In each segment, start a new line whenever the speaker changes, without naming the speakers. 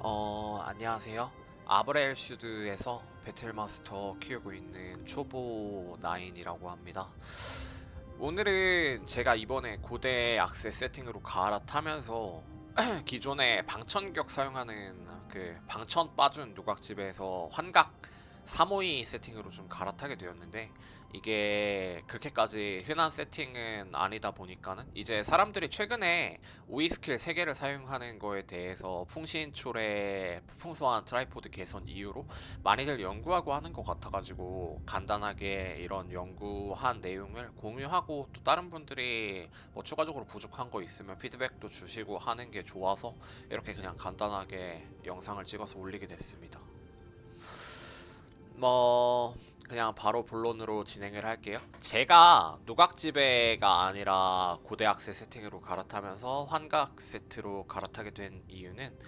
안녕하세요. 아브렐 슈드에서 배틀마스터 키우고 있는 초보 나인이라고 합니다. 오늘은 제가 이번에 고대 악세 세팅으로 갈아타면서 기존에 방천격 사용하는 그 방천 빠준 노각집에서 환각 352 세팅으로 좀 갈아타게 되었는데, 이게 그렇게까지 흔한 세팅은 아니다 보니까는 이제 사람들이 최근에 오이 스킬 3개를 사용하는 거에 대해서 풍신초래 풍소한 트라이포드 개선 이후로 많이들 연구하고 하는 것 같아가지고, 간단하게 이런 연구한 내용을 공유하고, 또 다른 분들이 뭐 추가적으로 부족한 거 있으면 피드백도 주시고 하는 게 좋아서 이렇게 그냥 간단하게 영상을 찍어서 올리게 됐습니다. 뭐 그냥 바로 본론으로 진행을 할게요. 제가 노각지배가 아니라 고대학세 세팅으로 갈아타면서 환각 세트로 갈아타게 된 이유는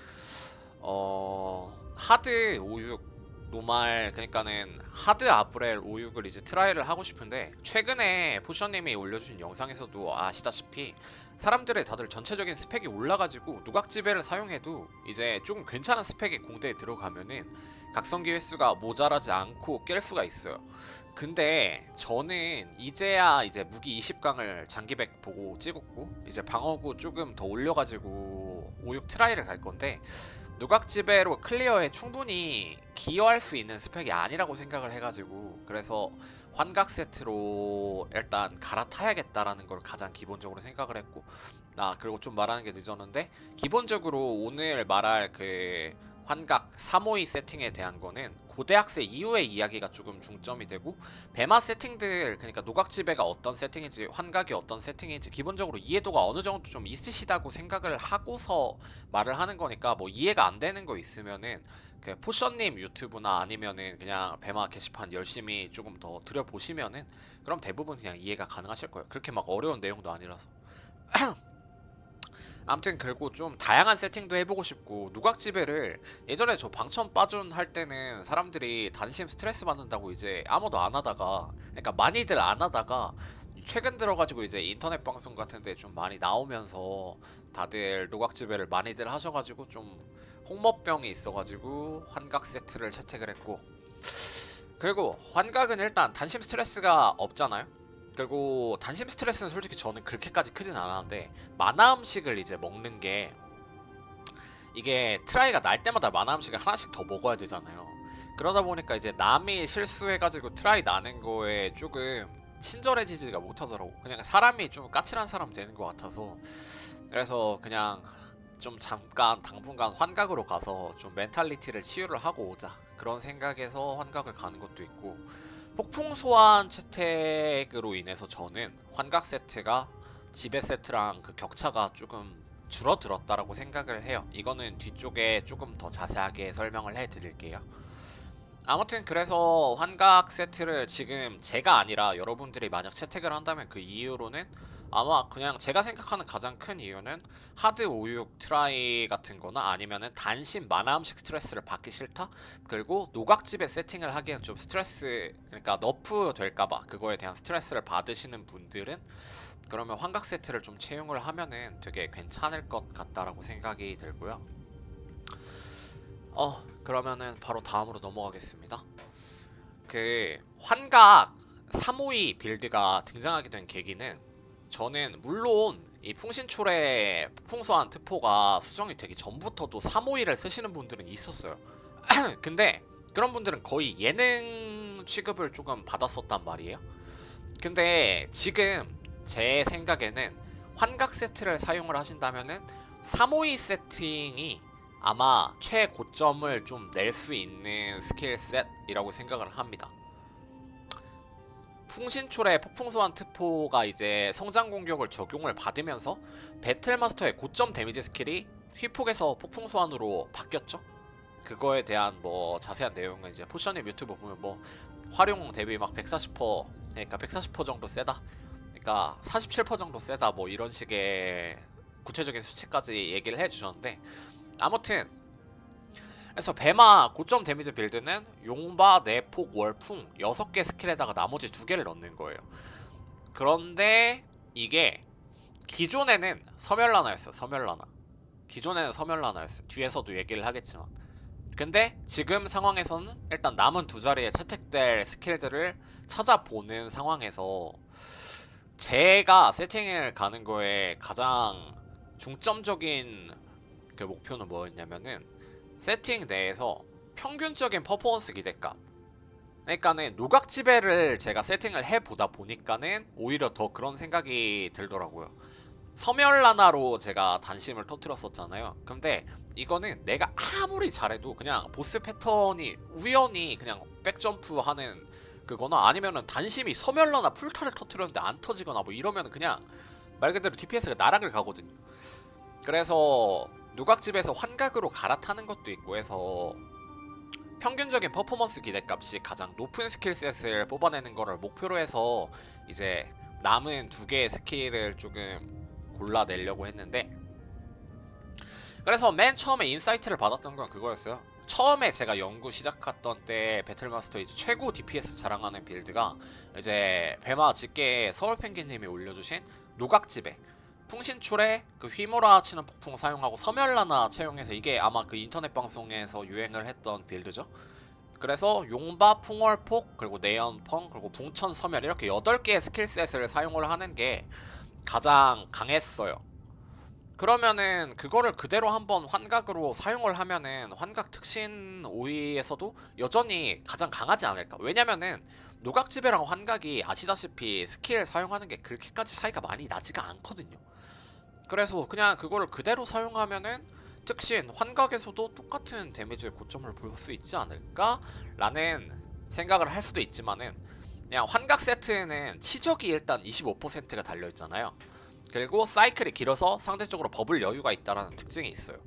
하드 56 노말, 그러니까는 하드 아브렐 56을 이제 트라이를 하고 싶은데, 최근에 포션님이 올려주신 영상에서도 아시다시피 사람들의 다들 전체적인 스펙이 올라가지고 노각지배를 사용해도 이제 조금 괜찮은 스펙의 공대에 들어가면은 각성기 횟수가 모자라지 않고 깰 수가 있어요. 근데 저는 이제야 이제 무기 20강을 장기백 보고 찍었고, 이제 방어구 조금 더 올려가지고 56 트라이를 갈 건데, 노각지배로 클리어에 충분히 기여할 수 있는 스펙이 아니라고 생각을 해가지고, 그래서 환각 세트로 일단 갈아타야겠다라는 걸 가장 기본적으로 생각을 했고, 그리고 좀 말하는 게 늦었는데, 기본적으로 오늘 말할 그 환각 352 세팅에 대한 거는 고대학생 이후의 이야기가 조금 중점이 되고, 배마 세팅들, 그러니까 노각지배가 어떤 세팅인지 환각이 어떤 세팅인지 기본적으로 이해도가 어느 정도 좀 있으시다고 생각을 하고서 말을 하는 거니까, 뭐 이해가 안 되는 거 있으면은 그 포션님 유튜브나 아니면은 그냥 배마 게시판 열심히 조금 더 들여보시면은 그럼 대부분 그냥 이해가 가능하실 거예요. 그렇게 막 어려운 내용도 아니라서. 아무튼 그리고 좀 다양한 세팅도 해보고 싶고, 누각지배를 예전에 저 방천 빠준 할 때는 사람들이 단심 스트레스 받는다고 이제 아무도 안 하다가, 그러니까 많이들 안 하다가 최근 들어가지고 이제 인터넷 방송 같은데 좀 많이 나오면서 다들 노각지배를 많이들 하셔가지고 좀 홍머병이 있어가지고 환각 세트를 채택을 했고, 그리고 환각은 일단 단심 스트레스가 없잖아요. 그리고 단심 스트레스는 솔직히 저는 그렇게까지 크진 않았는데, 만화 음식을 이제 먹는 게, 이게 트라이가 날 때마다 만화 음식을 하나씩 더 먹어야 되잖아요. 그러다 보니까 이제 남이 실수해가지고 트라이 나는 거에 조금 친절해지지가 못하더라고. 그냥 사람이 좀 까칠한 사람 되는 것 같아서, 그래서 그냥 좀 잠깐 당분간 환각으로 가서 좀 멘탈리티를 치유를 하고 오자, 그런 생각에서 환각을 가는 것도 있고, 폭풍 소환 채택으로 인해서 저는 환각 세트가 지배 세트랑 그 격차가 조금 줄어들었다라고 생각을 해요. 이거는 뒤쪽에 조금 더 자세하게 설명을 해드릴게요. 아무튼 그래서 환각 세트를 지금 제가 아니라 여러분들이 만약 채택을 한다면, 그 이유로는 아마 그냥 제가 생각하는 가장 큰 이유는 하드 56 트라이 같은 거나 아니면은 단심 만화 음식 스트레스를 받기 싫다? 그리고 노각집에 세팅을 하기엔 좀 스트레스, 그러니까 너프 될까봐 그거에 대한 스트레스를 받으시는 분들은 그러면 환각 세트를 좀 채용을 하면은 되게 괜찮을 것 같다라고 생각이 들고요. 그러면은 바로 다음으로 넘어가겠습니다. 그 환각 352 빌드가 등장하게 된 계기는, 저는 물론 이 풍신초래 풍소한 특포가 수정이 되기 전부터도 352를 쓰시는 분들은 있었어요. 근데 그런 분들은 거의 예능 취급을 조금 받았었단 말이에요. 근데 지금 제 생각에는 환각 세트를 사용을 하신다면은 352 세팅이 아마 최고점을 좀 낼 수 있는 스킬셋이라고 생각을 합니다. 풍신초래 폭풍소환 특포가 이제 성장 공격을 적용을 받으면서 배틀마스터의 고점 데미지 스킬이 휘폭에서 폭풍소환으로 바뀌었죠. 그거에 대한 뭐 자세한 내용은 이제 포션님 유튜브 보면 뭐 활용 대비 막 140%, 그러니까 140% 정도 세다, 그러니까 47% 정도 세다, 뭐 이런 식의 구체적인 수치까지 얘기를 해주셨는데, 아무튼 그래서 배마 고점 데미지 빌드는 용바, 내폭, 월풍 6개 스킬에다가 나머지 2개를 넣는 거예요. 그런데 이게 기존에는 섬멸라나였어요. 섬멸라나. 기존에는 서멸라나였어요. 뒤에서도 얘기를 하겠지만. 근데 지금 상황에서는 일단 남은 두 자리에 채택될 스킬들을 찾아보는 상황에서 제가 세팅을 가는 거에 가장 중점적인 그 목표는 뭐였냐면은 세팅 내에서 평균적인 퍼포먼스 기대값. 그러니까는 노각지배를 제가 세팅을 해보다 보니까는 오히려 더 그런 생각이 들더라고요. 섬멸라나로 제가 단심을 터트렸었잖아요. 근데 이거는 내가 아무리 잘해도 그냥 보스 패턴이 우연히 그냥 백점프 하는 그거나 아니면은 단심이 섬멸라나 풀타를 터트렸는데 안 터지거나 뭐 이러면 그냥 말 그대로 DPS가 나락을 가거든요. 그래서 누각집에서 환각으로 갈아타는 것도 있고 해서 평균적인 퍼포먼스 기대값이 가장 높은 스킬셋을 뽑아내는 거를 목표로 해서 이제 남은 두 개의 스킬을 조금 골라내려고 했는데, 그래서 맨 처음에 인사이트를 받았던 건 그거였어요. 처음에 제가 연구 시작했던 때 배틀마스터 이제 최고 DPS 자랑하는 빌드가 이제 배마 직계 서울펭귄님이 올려주신 노각지배 풍신출에 그 휘몰아 치는 폭풍 사용하고 섬멸라나 채용해서, 이게 아마 그 인터넷 방송에서 유행을 했던 빌드죠. 그래서 용바, 풍월폭, 그리고 내연펑, 그리고 붕천, 섬멸 이렇게 8개의 스킬셋을 사용을 하는 게 가장 강했어요. 그러면은 그거를 그대로 한번 환각으로 사용을 하면은 환각 특신 5위에서도 여전히 가장 강하지 않을까. 왜냐면은 노각지배랑 환각이 아시다시피 스킬 사용하는 게 그렇게까지 차이가 많이 나지가 않거든요. 그래서 그냥 그거를 그대로 사용하면은 특신 환각에서도 똑같은 데미지의 고점을 볼 수 있지 않을까 라는 생각을 할 수도 있지만은, 그냥 환각 세트에는 치적이 일단 25%가 달려있잖아요. 그리고 사이클이 길어서 상대적으로 버블 여유가 있다라는 특징이 있어요.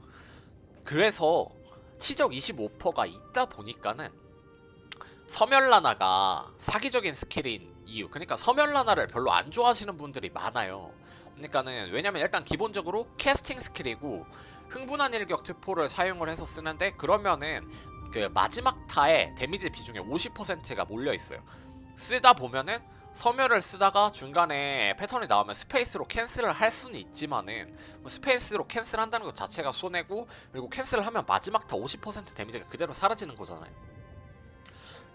그래서 치적 25%가 있다 보니까는 섬멸라나가 사기적인 스킬인 이유, 그러니까 섬멸라나를 별로 안 좋아하시는 분들이 많아요. 그러니까는 왜냐면 일단 기본적으로 캐스팅 스킬이고 흥분한 일격 특포를 사용을 해서 쓰는데, 그러면은 그 마지막 타에 데미지 비중의 50%가 몰려 있어요. 쓰다 보면은 섬멸을 쓰다가 중간에 패턴이 나오면 스페이스로 캔슬을 할 수는 있지만은 뭐 스페이스로 캔슬한다는 것 자체가 손해고, 그리고 캔슬을 하면 마지막 타 50% 데미지가 그대로 사라지는 거잖아요.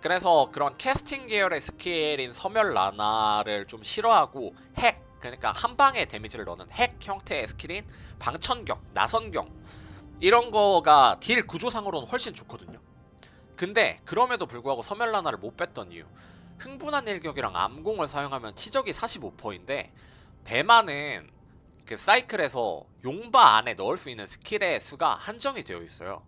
그래서 그런 캐스팅 계열의 스킬인 섬멸 라나를 좀 싫어하고, 핵, 그러니까 한 방에 데미지를 넣는 핵 형태의 스킬인 방천경, 나선경 이런 거가 딜 구조상으로는 훨씬 좋거든요. 근데 그럼에도 불구하고 섬멸 라나를 못 뺐던 이유, 흥분한 일격이랑 암공을 사용하면 치적이 45%인데 배마는 그 사이클에서 용바 안에 넣을 수 있는 스킬의 수가 한정이 되어 있어요.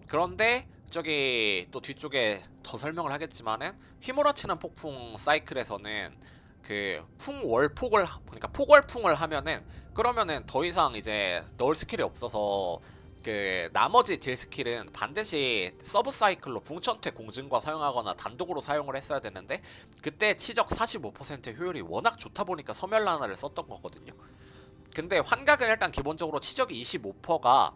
그런데 저기 또 뒤쪽에 더 설명을 하겠지만은 휘몰아치는 폭풍 사이클에서는 그 풍월폭을, 그러니까 폭월풍을 하면은, 그러면은 더 이상 이제 넣을 스킬이 없어서 그 나머지 딜 스킬은 반드시 서브 사이클로 붕천퇴 공증과 사용하거나 단독으로 사용을 했어야 되는데, 그때 치적 45% 효율이 워낙 좋다 보니까 섬멸라나를 썼던 거거든요. 근데 환각은 일단 기본적으로 치적이 25%가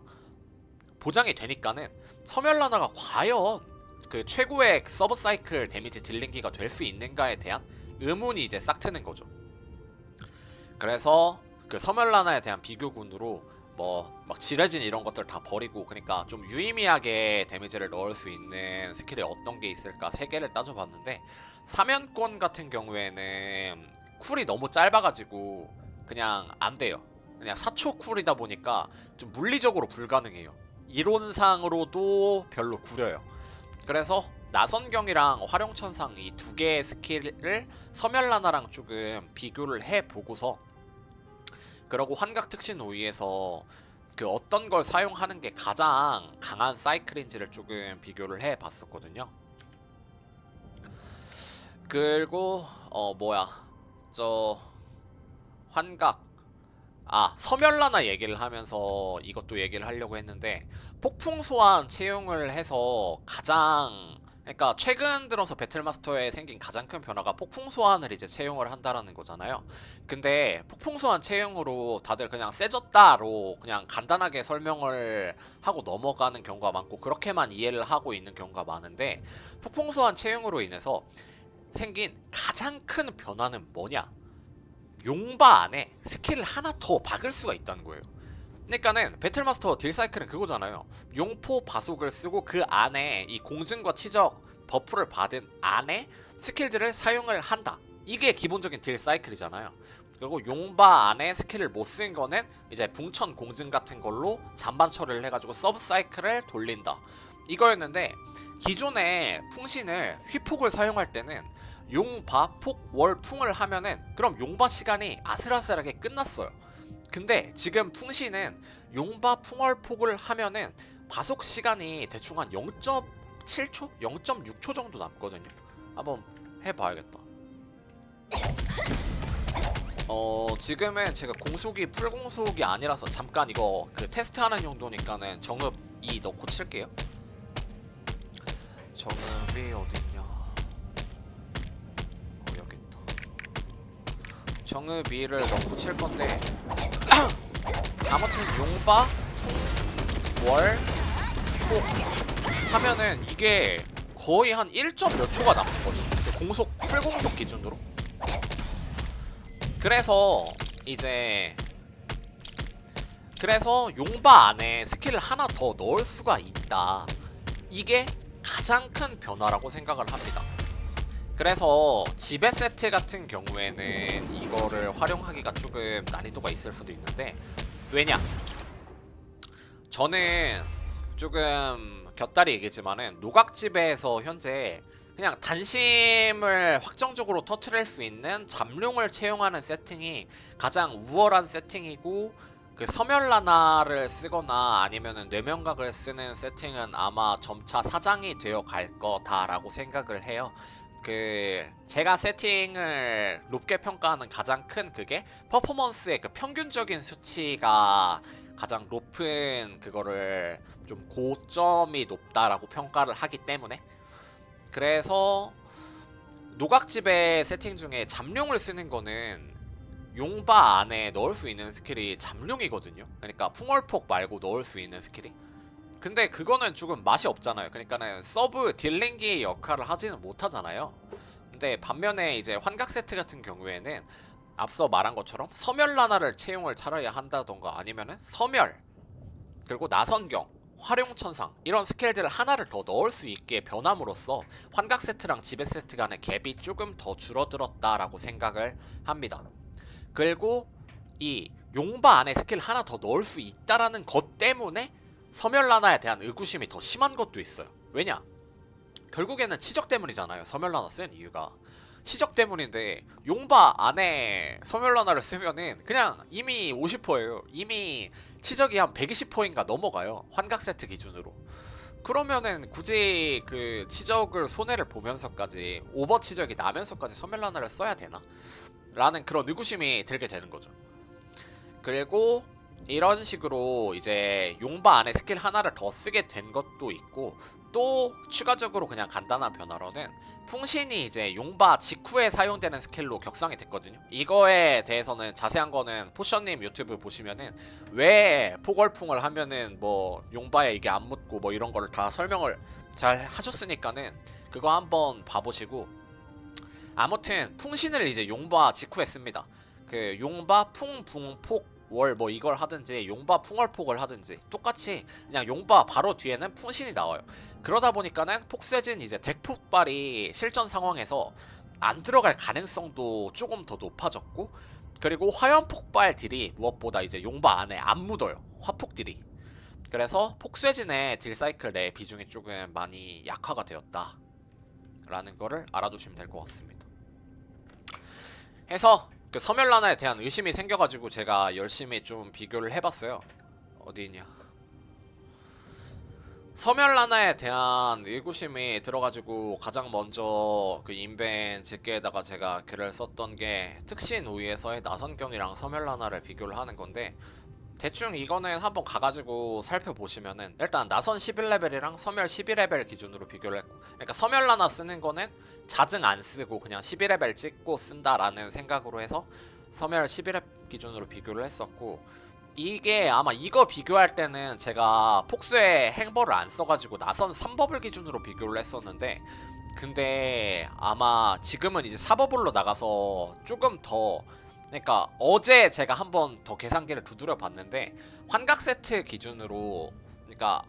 보장이 되니까는 섬멸라나가 과연 그 최고의 서브 사이클 데미지 딜링기가 될 수 있는가에 대한 의문이 이제 싹 트는 거죠. 그래서 그 섬멸라나에 대한 비교군으로 뭐 막 지뢰진 이런 것들 다 버리고, 그러니까 좀 유의미하게 데미지를 넣을 수 있는 스킬이 어떤 게 있을까 3개를 따져봤는데, 사면권 같은 경우에는 쿨이 너무 짧아가지고 그냥 안 돼요. 그냥 4초 쿨이다 보니까 좀 물리적으로 불가능해요. 이론상으로도 별로 구려요. 그래서 나선경이랑 활용천상 이 두 개의 스킬을 섬멸라나랑 조금 비교를 해보고서, 그러고 환각 특신 5위에서 그 어떤 걸 사용하는 게 가장 강한 사이클인지를 조금 비교를 해봤었거든요. 그리고 저 환각, 섬멸라나 얘기를 하면서 이것도 얘기를 하려고 했는데, 폭풍소환 채용을 해서 가장, 그러니까 최근 들어서 배틀마스터에 생긴 가장 큰 변화가 폭풍소환을 이제 채용을 한다라는 거잖아요. 근데 폭풍소환 채용으로 다들 그냥 세졌다로 그냥 간단하게 설명을 하고 넘어가는 경우가 많고, 그렇게만 이해를 하고 있는 경우가 많은데, 폭풍소환 채용으로 인해서 생긴 가장 큰 변화는 뭐냐? 용바 안에 스킬을 하나 더 박을 수가 있다는 거예요. 그러니까는 배틀마스터 딜 사이클은 그거잖아요. 용포 바속을 쓰고 그 안에 이 공증과 치적 버프를 받은 안에 스킬들을 사용을 한다. 이게 기본적인 딜 사이클이잖아요. 그리고 용바 안에 스킬을 못 쓴 거는 이제 붕천 공증 같은 걸로 잔반 처리를 해가지고 서브 사이클을 돌린다. 이거였는데 기존에 풍신을 휘폭을 사용할 때는 용바 폭 월풍을 하면은 그럼 용바 시간이 아슬아슬하게 끝났어요. 근데 지금 풍신은 용바 풍월폭을 하면은 바속 시간이 대충 한 0.7초? 0.6초 정도 남거든요. 한번 해봐야겠다. 지금은 제가 공속이 풀공속이 아니라서 잠깐 이거 그 테스트하는 용도니까는 정읍 2 넣고 칠게요. 정읍이 어딨냐? 여기 있다. 정읍 2를 넣고 칠 건데 아무튼 용바, 풍, 월, 폭 하면은 이게 거의 한 1점 몇 초가 남거든요. 공속, 풀공속 기준으로. 그래서 이제 용바 안에 스킬을 하나 더 넣을 수가 있다. 이게 가장 큰 변화라고 생각을 합니다. 그래서 지배 세트 같은 경우에는 이거를 활용하기가 조금 난이도가 있을 수도 있는데, 왜냐? 저는 조금 곁다리 얘기지만은 노각지배에서 현재 그냥 단심을 확정적으로 터트릴 수 있는 잠룡을 채용하는 세팅이 가장 우월한 세팅이고, 그 섬열라나를 쓰거나 아니면은 뇌명각을 쓰는 세팅은 아마 점차 사장이 되어 갈 거다라고 생각을 해요. 그 제가 세팅을 높게 평가하는 가장 큰 그게 퍼포먼스의 그 평균적인 수치가 가장 높은 그거를 좀 고점이 높다라고 평가를 하기 때문에, 그래서 노각집의 세팅 중에 잠룡을 쓰는 거는 용바 안에 넣을 수 있는 스킬이 잠룡이거든요. 그러니까 풍월폭 말고 넣을 수 있는 스킬이. 근데 그거는 조금 맛이 없잖아요. 그러니까는 서브 딜링기 역할을 하지는 못하잖아요. 근데 반면에 이제 환각 세트 같은 경우에는 앞서 말한 것처럼 섬열라나를 채용을 차라리 한다던가 아니면은 섬열 그리고 나선경, 활용천상 이런 스킬들을 하나를 더 넣을 수 있게 변함으로써 환각 세트랑 지배 세트 간의 갭이 조금 더 줄어들었다라고 생각을 합니다. 그리고 이 용바 안에 스킬 하나 더 넣을 수 있다라는 것 때문에 섬열라나에 대한 의구심이 더 심한 것도 있어요. 왜냐? 결국에는 치적 때문이잖아요. 섬열라나 쓴 이유가 치적 때문인데, 용바 안에 섬열라나를 쓰면은 그냥 이미 50%예요. 이미 치적이 한 120%인가 넘어가요. 환각 세트 기준으로. 그러면은 굳이 그 치적을 손해를 보면서까지 오버 치적이 나면서까지 섬열라나를 써야 되나? 라는 그런 의구심이 들게 되는 거죠. 그리고 이런 식으로 이제 용바 안에 스킬 하나를 더 쓰게 된 것도 있고, 또 추가적으로 그냥 간단한 변화로는 풍신이 이제 용바 직후에 사용되는 스킬로 격상이 됐거든요. 이거에 대해서는 자세한 거는 포션님 유튜브 보시면은 왜 포걸풍을 하면은 뭐 용바에 이게 안 묻고 뭐 이런 거를 다 설명을 잘 하셨으니까는 그거 한번 봐보시고, 아무튼 풍신을 이제 용바 직후에 씁니다. 그 용바 풍붕폭 월 뭐 이걸 하든지 용바 풍월폭을 하든지 똑같이 그냥 용바 바로 뒤에는 풍신이 나와요. 그러다 보니까는 폭쇄진 이제 덱폭발이 실전 상황에서 안 들어갈 가능성도 조금 더 높아졌고, 그리고 화염폭발 딜이 무엇보다 이제 용바 안에 안 묻어요. 화폭 딜이. 그래서 폭쇄진의 딜 사이클 내 비중이 조금 많이 약화가 되었다 라는 거를 알아두시면 될 것 같습니다. 해서 그 섬열라나에 대한 의심이 생겨가지고 제가 열심히 좀 비교를 해봤어요. 어디 있냐? 섬열라나에 대한 의구심이 들어가지고 가장 먼저 그 인벤 집계에다가 제가 글을 썼던 게 특신 우위에서의 나선경이랑 섬열라나를 비교를 하는 건데, 대충 이거는 한번 가가지고 살펴보시면은 일단 나선 11레벨이랑 섬열 12레벨 기준으로 비교를 했고, 그러니까 섬열라나 쓰는 거는 자증 안 쓰고 그냥 12레벨 찍고 쓴다라는 생각으로 해서 섬열 11레벨 기준으로 비교를 했었고, 이게 아마 이거 비교할 때는 제가 폭수의 행벌을 안 써가지고 나선 3버블 기준으로 비교를 했었는데, 근데 아마 지금은 이제 4버블로 나가서 조금 더 그러니까 어제 제가 한번 더 계산기를 두드려 봤는데 환각 세트 기준으로, 그러니까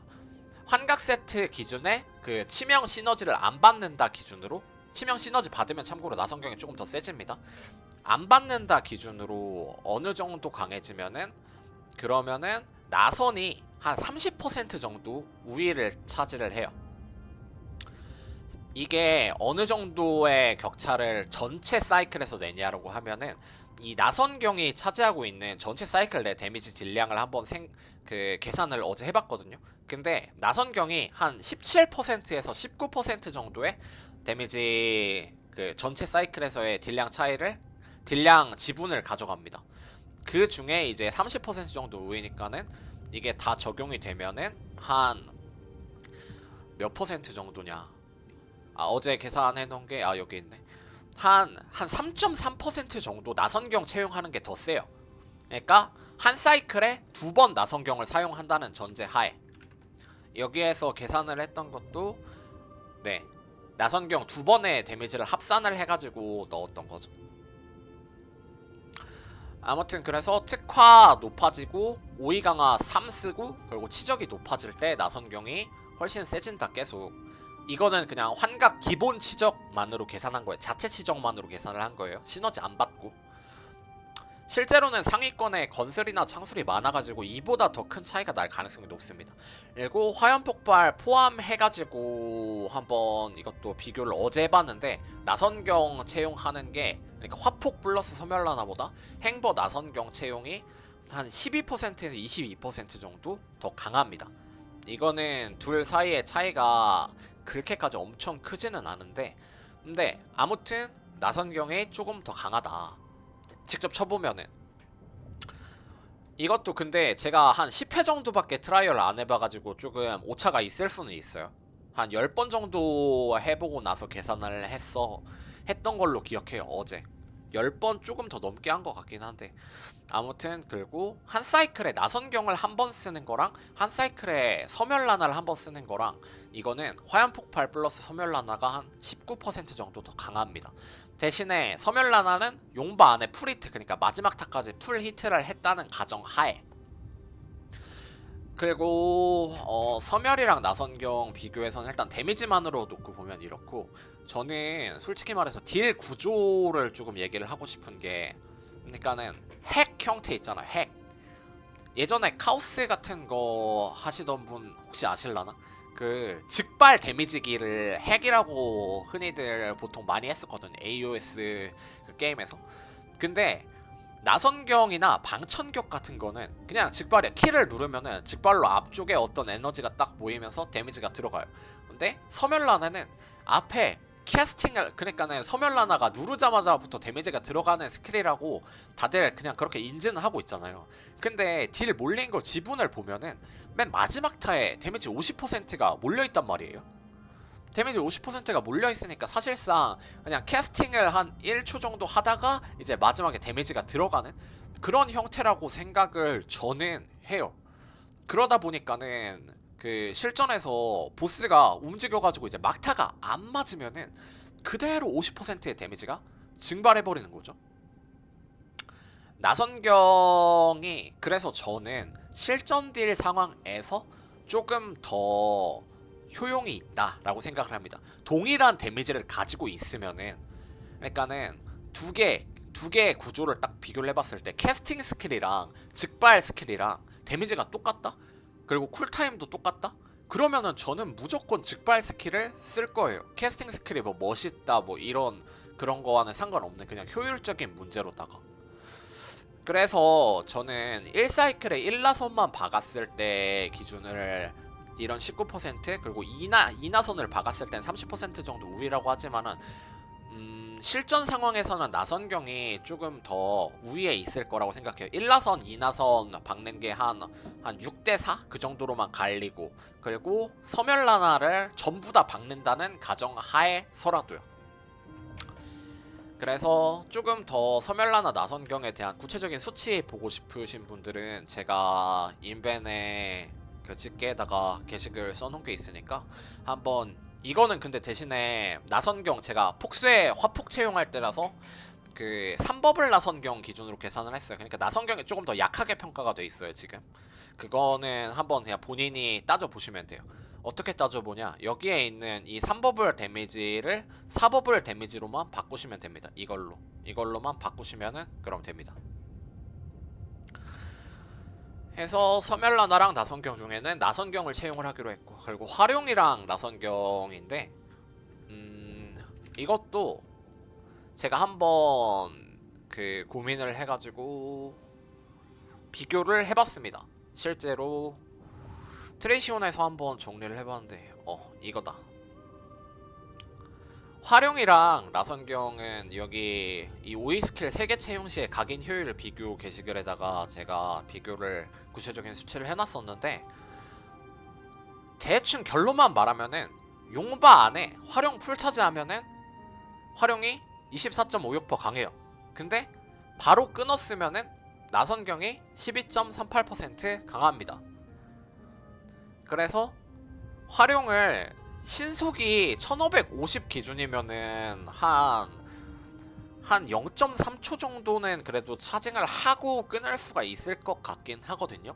환각 세트 기준에 그 치명 시너지를 안 받는다 기준으로, 치명 시너지 받으면 참고로 나성경이 조금 더 세집니다. 안 받는다 기준으로 어느 정도 강해지면은, 그러면은 나선이 한 30% 정도 우위를 차지를 해요. 이게 어느 정도의 격차를 전체 사이클에서 내냐라고 하면은, 이 나선경이 차지하고 있는 전체 사이클 내 데미지 딜량을 한번 계산을 어제 해봤거든요. 근데 나선경이 한 17%에서 19% 정도의 데미지 그 전체 사이클에서의 딜량 지분을 가져갑니다. 그 중에 이제 30% 정도 우위니까는 이게 다 적용이 되면은 한 몇 퍼센트 정도냐. 어제 계산해 놓은 게 여기 있네. 한 3.3% 정도 나선경 채용하는 게 더 세요. 그러니까 한 사이클에 2번 나선경을 사용한다는 전제 하에 여기에서 계산을 했던 것도, 네, 나선경 2번의 데미지를 합산을 해가지고 넣었던 거죠. 아무튼 그래서 특화 높아지고 5위 강화 3 쓰고 그리고 치적이 높아질 때 나선경이 훨씬 세진다 계속. 이거는 그냥 환각 기본 치적만으로 계산한 거예요. 자체 치적만으로 계산을 한 거예요. 시너지 안 받고. 실제로는 상위권에 건슬이나 창술이 많아가지고 이보다 더 큰 차이가 날 가능성이 높습니다. 그리고 화염폭발 포함해가지고 한번 이것도 비교를 어제 해봤는데, 나선경 채용하는 게, 그러니까 화폭 플러스 섬멸라나보다 행버 나선경 채용이 한 12%에서 22% 정도 더 강합니다. 이거는 둘 사이의 차이가 그렇게까지 엄청 크지는 않은데, 근데 아무튼 나선경이 조금 더 강하다. 직접 쳐보면은. 이것도 근데 제가 한 10회 정도밖에 트라이얼을 안 해봐가지고 조금 오차가 있을 수는 있어요. 한 10번 정도 해보고 나서 계산을 했던 걸로 기억해요. 어제 10번 조금 더 넘게 한 것 같긴 한데, 아무튼 그리고 한 사이클에 나선경을 한 번 쓰는 거랑 한 사이클에 섬멸라나를 한 번 쓰는 거랑, 이거는 화염폭발 플러스 섬멸라나가 한 19% 정도 더 강합니다. 대신에 섬멸라나는 용바 안에 풀히트, 그러니까 마지막 타까지 풀 히트를 했다는 가정 하에. 그리고 섬멸이랑 나선경 비교해서는 일단 데미지만으로 놓고 보면 이렇고, 저는 솔직히 말해서 딜 구조를 조금 얘기를 하고 싶은 게, 그러니까는 핵 형태 있잖아. 핵. 예전에 카오스 같은 거 하시던 분 혹시 아실라나? 그 즉발 데미지기를 핵이라고 흔히들 보통 많이 했었거든요. AOS 그 게임에서. 근데 나선경이나 방천격 같은 거는 그냥 즉발이야. 키를 누르면은 즉발로 앞쪽에 어떤 에너지가 딱 모이면서 데미지가 들어가요. 근데 섬멸라나는 앞에 캐스팅을, 그러니까는 섬멸라나가 누르자마자부터 데미지가 들어가는 스킬이라고 다들 그냥 그렇게 인지는 하고 있잖아요. 근데 딜 몰린 거 지분을 보면은 맨 마지막 타에 데미지 50%가 몰려있단 말이에요. 데미지 50%가 몰려있으니까 사실상 그냥 캐스팅을 한 1초 정도 하다가 이제 마지막에 데미지가 들어가는 그런 형태라고 생각을 저는 해요. 그러다 보니까는 그 실전에서 보스가 움직여가지고 이제 막타가 안 맞으면은 그대로 50%의 데미지가 증발해버리는 거죠. 나선경이, 그래서 저는 실전 딜 상황에서 조금 더 효용이 있다라고 생각을 합니다. 동일한 데미지를 가지고 있으면은, 그러니까는 두 개의 구조를 딱 비교를 해봤을 때 캐스팅 스킬이랑 즉발 스킬이랑 데미지가 똑같다? 그리고 쿨타임도 똑같다? 그러면은 저는 무조건 즉발 스킬을 쓸 거예요. 캐스팅 스킬이 뭐 멋있다 뭐 이런 그런 거와는 상관없는 그냥 효율적인 문제로다가. 그래서 저는 1사이클에 1나선만 박았을 때 기준을 이런 19% 그리고 2나선을 박았을 땐 30% 정도 우위라고 하지만은, 실전 상황에서는 나선경이 조금 더 우위에 있을 거라고 생각해요. 1나선, 2나선 박는 게 한 6대4 그 정도로만 갈리고, 그리고 섬멸라나를 전부 다 박는다는 가정 하에서라도요. 그래서 조금 더 섬멸라나 나선경에 대한 구체적인 수치 보고 싶으신 분들은 제가 인벤에 그 집게에다가 게시글 써놓은 게 있으니까 한번, 이거는 근데 대신에 나선경 제가 폭쇠 화폭 채용할 때라서 그 3버블 나선경 기준으로 계산을 했어요. 그러니까 나선경이 조금 더 약하게 평가가 돼 있어요 지금. 그거는 한번 그냥 본인이 따져보시면 돼요. 어떻게 따져보냐, 여기에 있는 이 3버블 데미지를 4버블 데미지로만 바꾸시면 됩니다. 이걸로만 바꾸시면은 그럼 됩니다. 해서 서멸나나랑 나선경 중에는 나선경을 채용을 하기로 했고, 그리고 화룡이랑 나선경인데 이것도 제가 한번 그 고민을 해가지고 비교를 해봤습니다. 실제로 트레이시온에서 한번 정리를 해봤는데 이거다. 화룡이랑 나선경은 여기 이 오이 스킬 3개 채용 시에 각인 효율 비교 게시글에다가 제가 비교를 구체적인 수치를 해놨었는데, 대충 결론만 말하면은 용바 안에 화룡 풀 차지하면은 화룡이 24.56% 강해요. 근데 바로 끊었으면은 나선경이 12.38% 강합니다. 그래서 화룡을 신속이 1550 기준이면은 한 0.3초 정도는 그래도 차징을 하고 끊을 수가 있을 것 같긴 하거든요.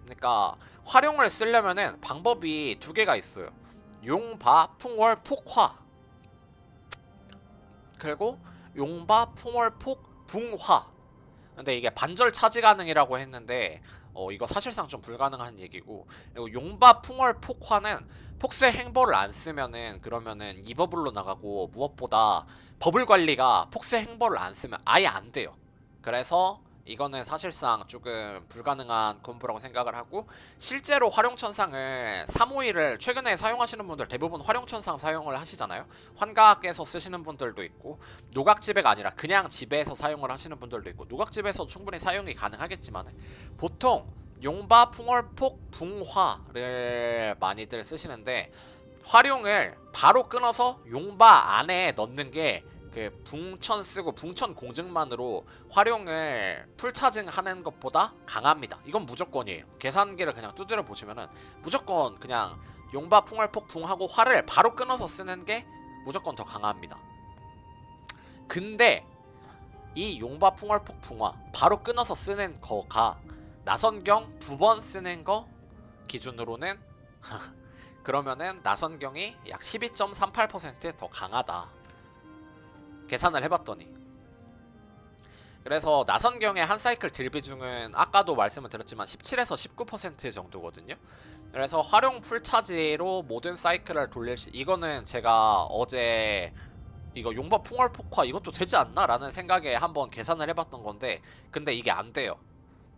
그러니까 화룡을 쓰려면은 방법이 2개가 있어요. 용바, 풍월, 폭화. 그리고 용바, 풍월, 폭, 붕화. 근데 이게 반절 차지 가능이라고 했는데 이거 사실상 좀 불가능한 얘기고, 그리고 용바, 풍월, 폭화는 폭스의 행보를 안 쓰면은 그러면은 2버블로 나가고, 무엇보다 버블 관리가 폭스의 행보를 안 쓰면 아예 안 돼요. 그래서 이거는 사실상 조금 불가능한 콤보라고 생각을 하고, 실제로 활용천상을 351을 최근에 사용하시는 분들 대부분 활용천상 사용을 하시잖아요. 환각에서 쓰시는 분들도 있고, 노각지배가 아니라 그냥 지배에서 사용을 하시는 분들도 있고, 노각지배에서 충분히 사용이 가능하겠지만 보통 용바, 풍월폭, 붕화를 많이들 쓰시는데, 활용을 바로 끊어서 용바 안에 넣는 게 그 붕천 쓰고 붕천 공증만으로 활용을 풀차징 하는 것보다 강합니다. 이건 무조건이에요. 계산기를 그냥 두드려 보시면은 무조건 그냥 용바, 풍월폭, 붕하고 화를 바로 끊어서 쓰는 게 무조건 더 강합니다. 근데 이 용바, 풍월폭, 붕화 바로 끊어서 쓰는 거가 나선경 2번 쓰는 거 기준으로는 그러면은 나선경이 약 12.38% 더 강하다. 계산을 해봤더니. 그래서 나선경의 한 사이클 딜 비중은 아까도 말씀을 드렸지만 17에서 19% 정도거든요. 그래서 활용 풀차지로 모든 사이클을 돌릴 수, 이거는 제가 어제 이거 용바, 풍월, 폭화 이것도 되지 않나? 라는 생각에 한번 계산을 해봤던 건데, 근데 이게 안 돼요.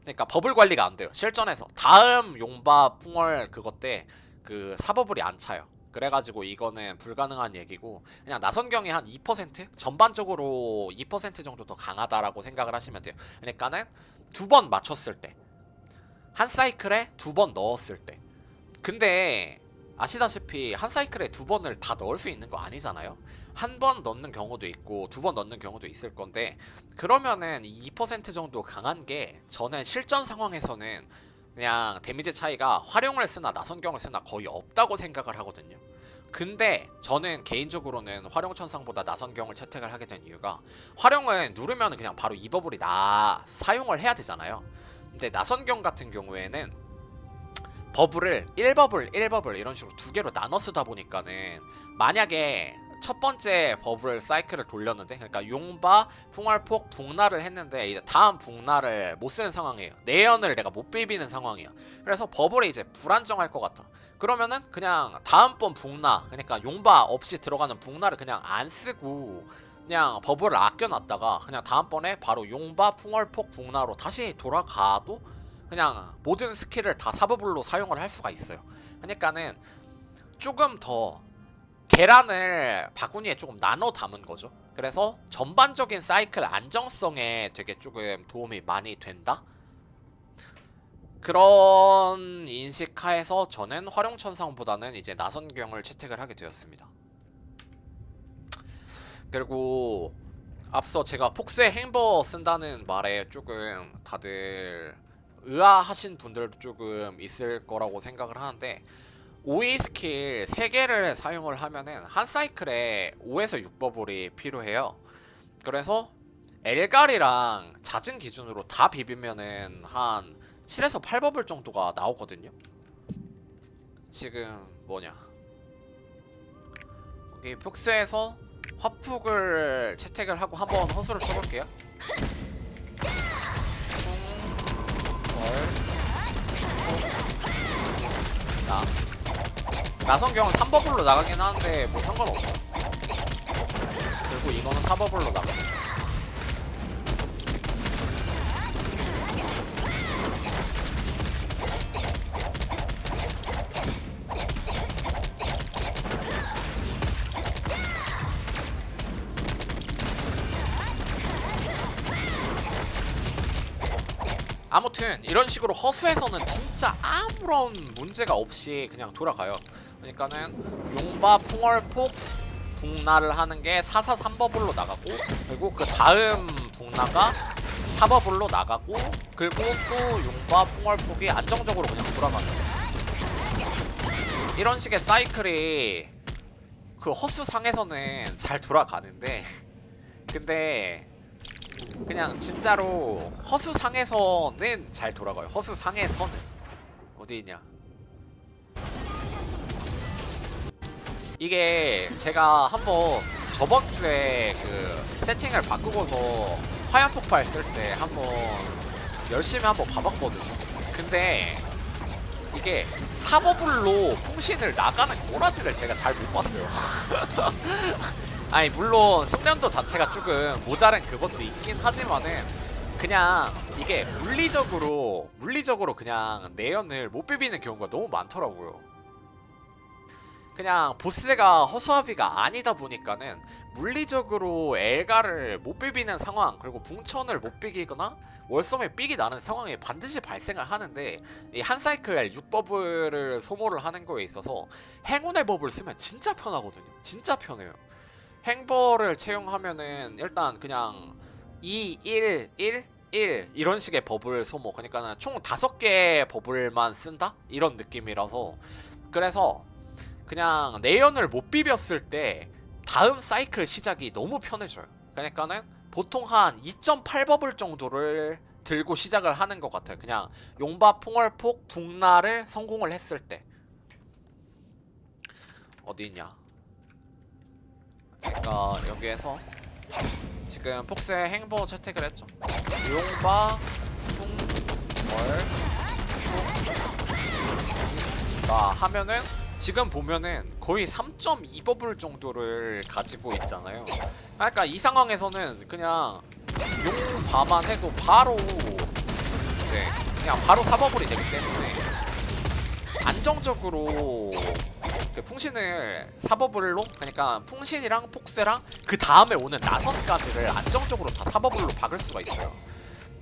그러니까 버블 관리가 안 돼요. 실전에서 다음 용바, 풍월 그것 때 그 사버블이 안 차요. 그래가지고 이거는 불가능한 얘기고, 그냥 나선경이 한 2%? 전반적으로 2% 정도 더 강하다라고 생각을 하시면 돼요. 그러니까는 2번 맞췄을 때, 한 사이클에 2번 넣었을 때. 근데 아시다시피 한 사이클에 2번을 다 넣을 수 있는 거 아니잖아요. 한 번 넣는 경우도 있고 2번 넣는 경우도 있을 건데, 그러면은 2% 정도 강한 게 저는 실전 상황에서는 그냥 데미지 차이가 활용을 쓰나 나선경을 쓰나 거의 없다고 생각을 하거든요. 근데 저는 개인적으로는 활용천상보다 나선경을 채택을 하게 된 이유가, 활용은 누르면 그냥 바로 2버블이 사용을 해야 되잖아요. 근데 나선경 같은 경우에는 버블을 1버블 1버블 이런 식으로 2개로 나눠 쓰다 보니까는, 만약에 첫 번째 버블 사이클을 돌렸는데, 그러니까 용바, 풍월폭, 붕나를 했는데 이제 다음 붕나를 못 쓰는 상황이에요. 내연을 내가 못 비비는 상황이야. 그래서 버블이 이제 불안정할 것 같아. 그러면은 그냥 다음번 붕나, 그러니까 용바 없이 들어가는 붕나를 그냥 안 쓰고 그냥 버블을 아껴놨다가 그냥 다음번에 바로 용바, 풍월폭, 붕나로 다시 돌아가도 그냥 모든 스킬을 다 사버블로 사용을 할 수가 있어요. 그러니까는 조금 더 계란을 바구니에 조금 나눠 담은 거죠. 그래서 전반적인 사이클 안정성에 되게 조금 도움이 많이 된다? 그런 인식하에서 저는 활용천상보다는 이제 나선경을 채택을 하게 되었습니다. 그리고 앞서 제가 폭스의 행버 쓴다는 말에 조금 다들 의아하신 분들도 조금 있을 거라고 생각을 하는데, 5위 스킬 3개를 사용을 하면은 한 사이클에 5에서 6버블이 필요해요. 그래서 엘갈이랑 잦은 기준으로 다 비비면은 한 7에서 8버블 정도가 나오거든요. 지금 뭐냐, 여기 폭스에서 화폭을 채택을 하고 한번 허수를 쳐볼게요. 나 나성경은 3버블로 나가긴 하는데 뭐 상관없어. 그리고 이거는 4버블로 나가. 아무튼 이런 식으로 허수에서는 진짜 아무런 문제가 없이 그냥 돌아가요. 그러니까는 용바, 풍월폭, 북나를 하는 게 4사 3버블로 나가고, 그리고 그 다음 북나가 4버블로 나가고, 그리고 또 용바, 풍월폭이 안정적으로 그냥 돌아가는 이런 식의 사이클이 그 허수상에서는 잘 돌아가는데, 근데 그냥 진짜로 허수상에서는 잘 돌아가요. 허수상에서는. 어디 있냐, 이게 제가 한번 저번 주에 그 세팅을 바꾸고서 화염 폭발 쓸 때 한번 열심히 한번 봐봤거든요. 근데 이게 4버블로 풍신을 나가는 꼬라지를 제가 잘 못 봤어요. 아니 물론 숙련도 자체가 조금 모자란 그것도 있긴 하지만은 그냥 이게 물리적으로 그냥 내연을 못 비비는 경우가 너무 많더라고요. 그냥 보스가 허수아비가 아니다 보니까는 물리적으로 엘가를 못 비비는 상황, 그리고 붕천을 못 비기거나 월섬에 삑이 나는 상황이 반드시 발생을 하는데, 이 한 사이클 6버블을 소모를 하는 거에 있어서 행운의 법을 쓰면 진짜 편하거든요. 진짜 편해요. 행벌을 채용하면은 일단 그냥 2, 1, 1, 1 이런 식의 버블 소모, 그러니까는 총 5개의 버블만 쓴다? 이런 느낌이라서, 그래서 그냥 내연을 못 비볐을 때 다음 사이클 시작이 너무 편해져요. 그러니까는 보통 한 2.8버블 정도를 들고 시작을 하는 것 같아요. 그냥 용바, 풍월폭, 북나를 성공을 했을 때. 어디 있냐, 그러니까 여기에서 지금 폭스의 행보 채택을 했죠. 용바, 풍월, 폭, 하면은 지금 보면은 거의 3.2버블 정도를 가지고 있잖아요. 그러니까 이 상황에서는 그냥 용바만 해도 바로, 네, 그냥 바로 4버블이 되기 때문에 안정적으로 그 풍신을 4버블로, 그러니까 풍신이랑 폭스랑 그 다음에 오는 나선까지를 안정적으로 다 4버블로 박을 수가 있어요.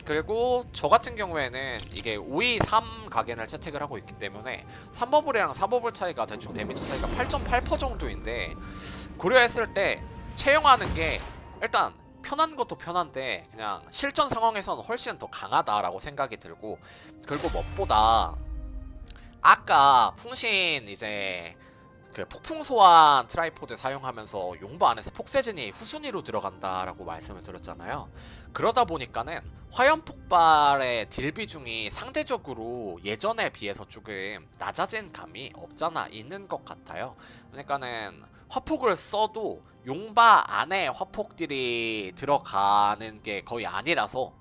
그리고 저 같은 경우에는 이게 523 가겐을 채택을 하고 있기 때문에 3버블이랑 4버블 차이가 대충 데미지 차이가 8.8% 정도인데, 고려했을 때 채용하는 게 일단 편한 것도 편한데 그냥 실전 상황에서는 훨씬 더 강하다라고 생각이 들고, 그리고 무엇보다 아까 풍신 이제 그 폭풍 소환 트라이포드 사용하면서 용바 안에서 폭세진이 후순위로 들어간다라고 말씀을 드렸잖아요. 그러다 보니까는 화염 폭발의 딜 비중이 상대적으로 예전에 비해서 조금 낮아진 감이 없잖아 있는 것 같아요. 그러니까는 화폭을 써도 용바 안에 화폭들이 들어가는 게 거의 아니라서,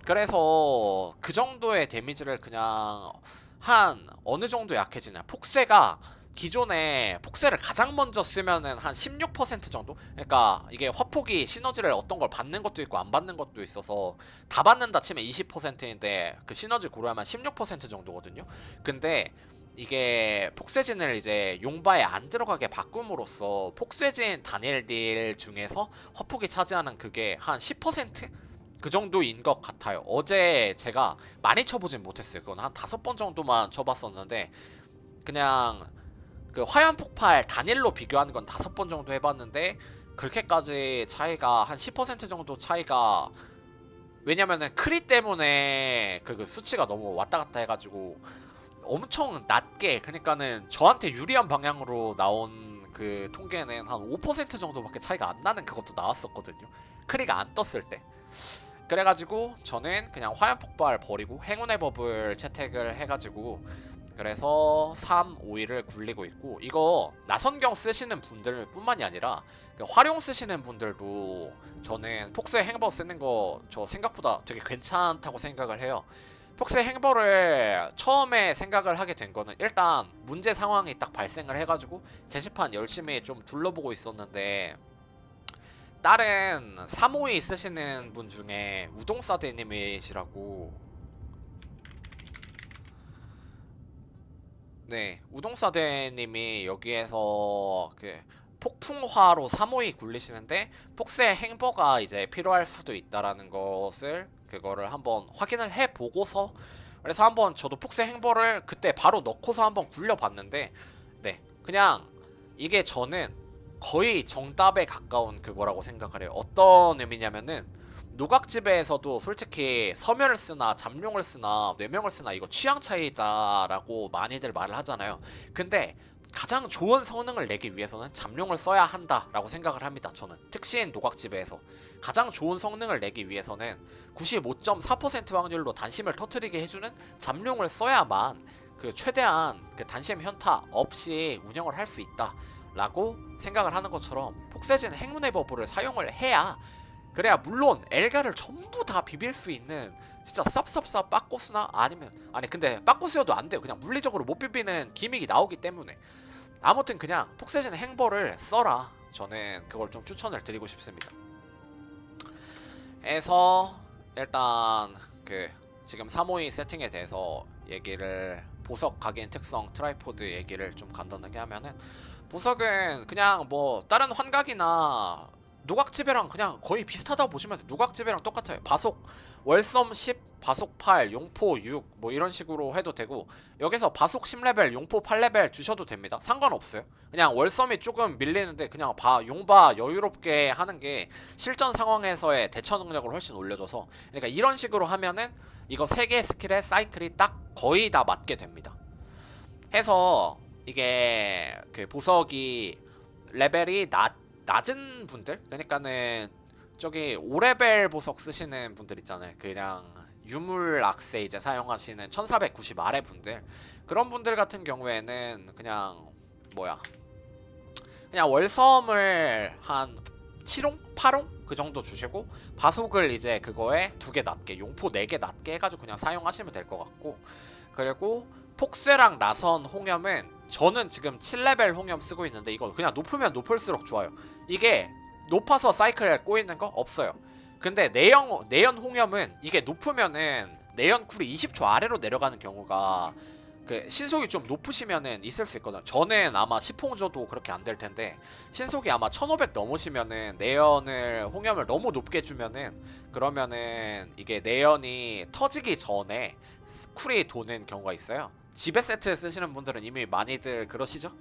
그래서 그 정도의 데미지를 그냥 한 어느 정도 약해지냐, 폭세가 기존에 폭세를 가장 먼저 쓰면은 한 16% 정도? 그러니까 이게 화폭이 시너지를 어떤 걸 받는 것도 있고 안 받는 것도 있어서 다 받는다 치면 20%인데 그 시너지 고려하면 16% 정도거든요. 근데 이게 폭세진을 이제 용바에 안 들어가게 바꿈으로써 폭세진 단일 딜 중에서 화폭이 차지하는 그게 한 10%? 그 정도인 것 같아요. 어제 제가 많이 쳐보진 못했어요. 그건 한 5번 정도만 쳐봤었는데, 그냥 그 화염 폭발 단일로 비교하는 건 5번 정도 해봤는데 그렇게까지 차이가 한 10% 정도 차이가, 왜냐면은 크리 때문에 그 수치가 너무 왔다 갔다 해가지고 엄청 낮게, 그러니까는 저한테 유리한 방향으로 나온 그 통계는 한 5% 정도밖에 차이가 안 나는 그것도 나왔었거든요. 크리가 안 떴을 때. 그래가지고 저는 그냥 화염폭발 버리고 행운의 법을 채택을 해가지고 그래서 3, 5위를 굴리고 있고, 이거 나선경 쓰시는 분들 뿐만이 아니라 그 활용 쓰시는 분들도 저는 폭스의 행버 쓰는 거 저 생각보다 되게 괜찮다고 생각을 해요. 폭스의 행보를 처음에 생각을 하게 된 거는 일단 문제 상황이 딱 발생을 해가지고 게시판 열심히 좀 둘러보고 있었는데, 다른 3호이 쓰시는 분 중에 우동사대님이시라고, 네, 우동사대님이 여기에서 그 폭풍화로 3호이 굴리시는데 폭스의 행보가 이제 필요할 수도 있다라는 것을 그거를 한번 확인을 해 보고서, 그래서 한번 저도 폭스의 행보를 그때 바로 넣고서 한번 굴려봤는데, 네, 그냥 이게 저는 거의 정답에 가까운 그거라고 생각을 해요. 어떤 의미냐면은 노각지배에서도 솔직히 섬유를 쓰나 잠룡을 쓰나 뇌명을 쓰나 이거 취향 차이다라고 많이들 말을 하잖아요. 근데 가장 좋은 성능을 내기 위해서는 잠룡을 써야 한다라고 생각을 합니다. 저는 특시인 노각지배에서 가장 좋은 성능을 내기 위해서는 95.4% 확률로 단심을 터트리게 해주는 잠룡을 써야만 그 최대한 그 단심 현타 없이 운영을 할 수 있다라고 생각을 하는 것처럼, 폭세진 행운의 버블을 사용을 해야, 그래야 물론 엘가를 전부 다 비빌 수 있는 진짜 쌉쌉쌉 빠꼬스나, 아니면 아니 근데 빠꼬스여도 안 돼요. 그냥 물리적으로 못 비비는 기믹이 나오기 때문에. 아무튼 그냥 폭세진 행보를 써라, 저는 그걸 좀 추천을 드리고 싶습니다. 해서 일단 그 지금 352 세팅에 대해서 얘기를, 보석 각인 특성 트라이포드 얘기를 좀 간단하게 하면은, 보석은 그냥 뭐 다른 환각이나 노각지배랑 그냥 거의 비슷하다고 보시면 돼요. 노각지배랑 똑같아요. 바속 월섬 10, 바속 8, 용포 6 뭐 이런 식으로 해도 되고, 여기서 바속 10레벨, 용포 8레벨 주셔도 됩니다. 상관없어요. 그냥 월섬이 조금 밀리는데 그냥 용바 여유롭게 하는 게 실전 상황에서의 대처 능력을 훨씬 올려줘서, 그러니까 이런 식으로 하면은 이거 3개의 스킬의 사이클이 딱 거의 다 맞게 됩니다. 해서 이게 그 보석이 레벨이 낮은 분들, 그러니까는 저기 5레벨 보석 쓰시는 분들 있잖아요. 그냥 유물 악세 이제 사용하시는 1490 아래 분들, 그런 분들 같은 경우에는 그냥 뭐야, 그냥 월섬을 한 7용? 8용? 그 정도 주시고 바속을 이제 그거에 2개 낮게, 용포 4개 낮게 해가지고 그냥 사용하시면 될 것 같고, 그리고 폭쇠랑 나선 홍염은 저는 지금 7레벨 홍염 쓰고 있는데 이거 그냥 높으면 높을수록 좋아요. 이게 높아서 사이클 꼬이는 거 없어요. 근데 내연 홍염은 이게 높으면은 내연 쿨이 20초 아래로 내려가는 경우가, 그 신속이 좀 높으시면은 있을 수 있거든요. 저는 아마 10홍 줘도 그렇게 안 될 텐데, 신속이 아마 1500 넘으시면은 내연을 홍염을 너무 높게 주면은, 그러면은 이게 내연이 터지기 전에 쿨이 도는 경우가 있어요. 지배 세트 쓰시는 분들은 이미 많이들 그러시죠?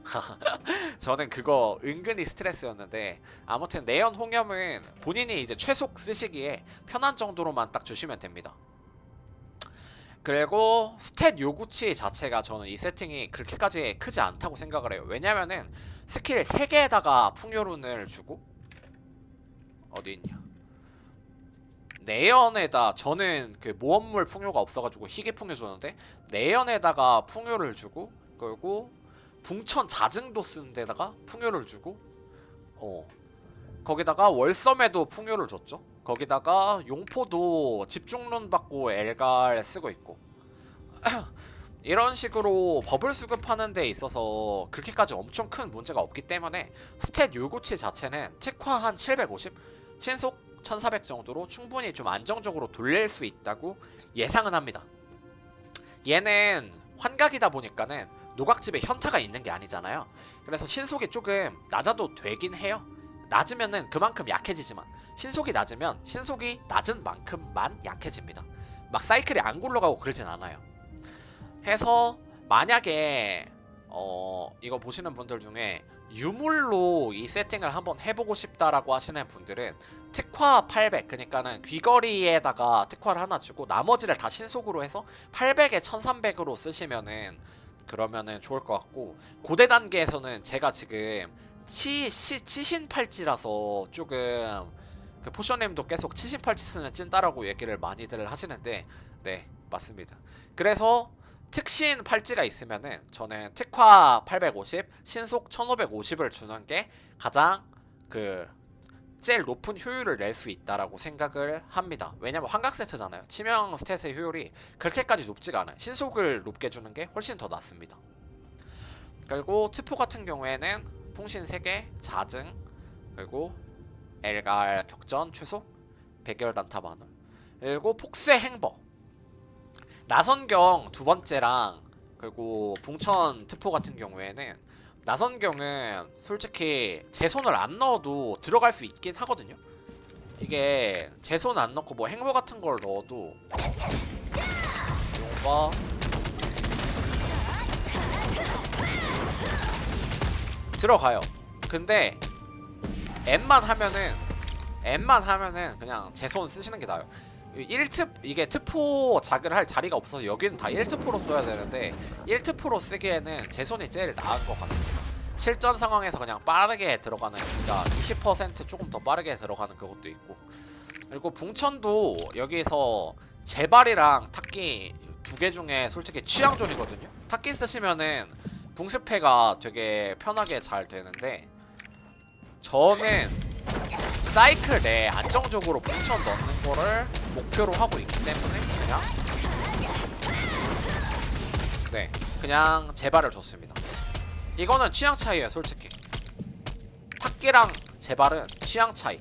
저는 그거 은근히 스트레스였는데, 아무튼 내연 홍염은 본인이 이제 최속 쓰시기에 편한 정도로만 딱 주시면 됩니다. 그리고 스탯 요구치 자체가 저는 이 세팅이 그렇게까지 크지 않다고 생각을 해요. 왜냐면은 스킬 3개에다가 풍요룬을 주고, 어디 있냐, 내연에다, 저는 그 모험물 풍요가 없어가지고 희귀 풍요 줬는데 내연에다가 풍요를 주고, 그리고 붕천 자증도 쓰는 데다가 풍요를 주고, 거기다가 월섬에도 풍요를 줬죠. 거기다가 용포도 집중룬 받고 엘갈 쓰고 있고 이런 식으로 버블 수급하는 데 있어서 그렇게까지 엄청 큰 문제가 없기 때문에 스탯 요구치 자체는 특화 한 750, 신속 1400 정도로 충분히 좀 안정적으로 돌릴 수 있다고 예상은 합니다. 얘는 환각이다 보니까는 노각집에 현타가 있는 게 아니잖아요. 그래서 신속이 조금 낮아도 되긴 해요. 낮으면은 그만큼 약해지지만, 신속이 낮으면 신속이 낮은 만큼만 약해집니다. 막 사이클이 안 굴러가고 그러진 않아요. 해서 만약에 이거 보시는 분들 중에 유물로 이 세팅을 한번 해보고 싶다라고 하시는 분들은 특화 800, 그러니까는 귀걸이에다가 특화를 하나 주고 나머지를 다 신속으로 해서 800에 1300으로 쓰시면은 그러면은 좋을 것 같고, 고대 단계에서는 제가 지금 치신 팔찌라서 조금 그 포션님도 계속 78치 쓰는 찐따라고 얘기를 많이들 하시는데 네 맞습니다. 그래서 특신 팔찌가 있으면은 저는 특화 850, 신속 1550을 주는 게 가장 그 제일 높은 효율을 낼 수 있다라고 생각을 합니다. 왜냐면 환각 세트잖아요. 치명 스탯의 효율이 그렇게까지 높지가 않아요. 신속을 높게 주는 게 훨씬 더 낫습니다. 그리고 트포 같은 경우에는 풍신 3개, 자증, 그리고 엘갈 격전 최소, 백열단타 만원, 그리고 폭쇠 행버, 나선경 두 번째랑 그리고 붕천 트포 같은 경우에는 나선경은 솔직히 제 손을 안 넣어도 들어갈 수 있긴 하거든요. 이게 제 손 안 넣고 뭐 행보 같은 걸 넣어도 용과 들어가요. 근데 M만 하면은 그냥 제 손 쓰시는 게 나아요. 1특 이게 트포 작을 할 자리가 없어서 여기는 다 1특포로 써야 되는데 1특포로 쓰기에는 제 손이 제일 나은 것 같습니다. 실전 상황에서 그냥 빠르게 들어가는, 그러니까 20% 조금 더 빠르게 들어가는 그것도 있고, 그리고 붕천도 여기서 제발이랑 탁기 두 개 중에 솔직히 취향존이거든요. 탁기 쓰시면은 붕스패가 되게 편하게 잘 되는데 저는 사이클 내에 안정적으로 붕천 넣는 거를 목표로 하고 있기 때문에 그냥 제발을 줬습니다. 이거는 취향 차이예요, 솔직히. 탁기랑 제발은 취향 차이.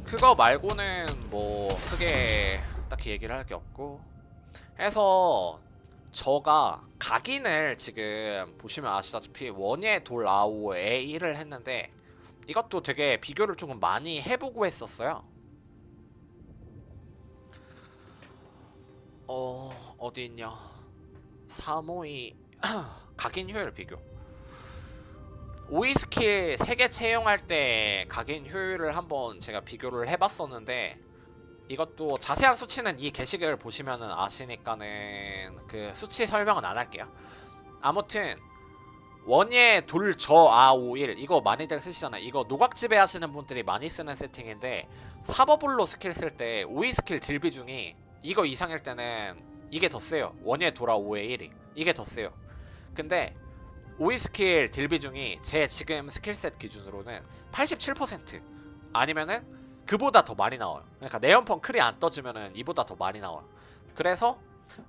그거 말고는 뭐 크게 딱히 얘기를 할 게 없고 해서 저가 각인을 지금 보시면 아시다시피 원예 돌 아오 A1을 했는데 이것도 되게 비교를 조금 많이 해보고 했었어요. 어디 있냐? 352 각인 효율 비교. 5위 스킬 3개 채용할 때 각인 효율을 한번 제가 비교를 해봤었는데 이것도 자세한 수치는 이 게시글 보시면은 아시니까는 그 수치 설명은 안 할게요. 아무튼 원예 돌저 아51 이거 많이들 쓰시잖아요. 이거 노각지배 하시는 분들이 많이 쓰는 세팅인데 사버블로 스킬 쓸 때 5위 스킬 딜 비중이 이거 이상일 때는 이게 더 세요. 원예 돌아 5의 1이 이게 더 세요. 근데 5위 스킬 딜 비중이 제 지금 스킬셋 기준으로는 87% 아니면은 그보다 더 많이 나와요. 그러니까 네온펑 크리 안 떠주면은 이보다 더 많이 나와요. 그래서